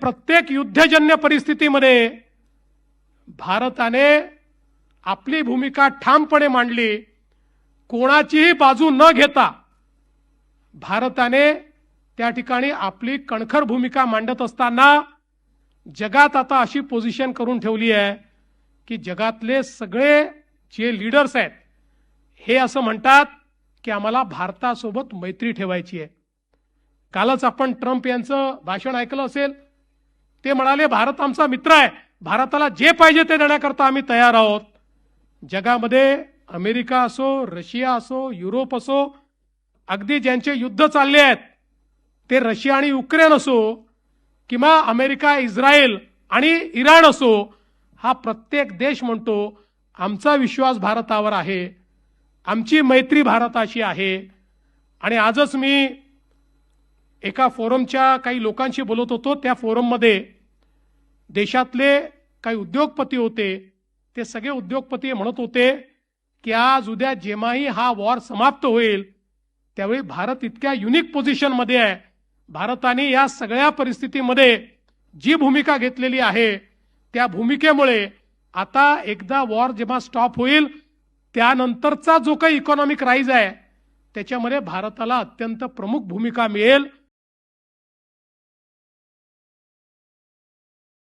प्रत्येक युद्धजन्य परिस्थितीमध्ये भारताने आपली भूमिका ठामपणे मांडली. कोणाचीही बाजू न घेता भारताने त्या ठिकाणी आपली कणखर भूमिका मांडत असताना जगात आता अशी पोझिशन करून ठेवली आहे की जगातले सगळे जे लीडर्स आहेत हे असं म्हणतात की आम्हाला भारतासोबत मैत्री ठेवायची आहे. कालच आपण ट्रम्प यांचं भाषण ऐकलं असेल. ते म्हणाले भारत आमचा मित्र आहे, भारताला जे पाहिजे ते देण्याकरता आम्ही तयार आहोत. जगामध्ये अमेरिका असो, रशिया असो, युरोप असो, अगदी ज्यांचे युद्ध चालले आहेत ते रशिया आणि युक्रेन असो किंवा अमेरिका, इस्रायल आणि इराण असो, हा प्रत्येक देश म्हणतो आमचा विश्वास भारतावर आहे, आमची मैत्री भारताशी आहे. आणि आजच मी एका फोरमच्या काही लोकांशी बोलत होतो. त्या फोरममध्ये देशातले काही उद्योगपती होते. ते सगळे उद्योगपती म्हणत होते की आज उद्या जेव्हाही हा वॉर समाप्त होईल त्यावेळी भारत इतक्या युनिक पोझिशनमध्ये आहे. भारताने या सगळ्या परिस्थितीमध्ये जी भूमिका घेतलेली आहे त्या भूमिकेमुळे आता एकदा वॉर जेव्हा स्टॉप होईल त्यानंतरचा जो काही इकॉनॉमिक राईज आहे त्याच्यामध्ये भारताला अत्यंत प्रमुख भूमिका मिळेल.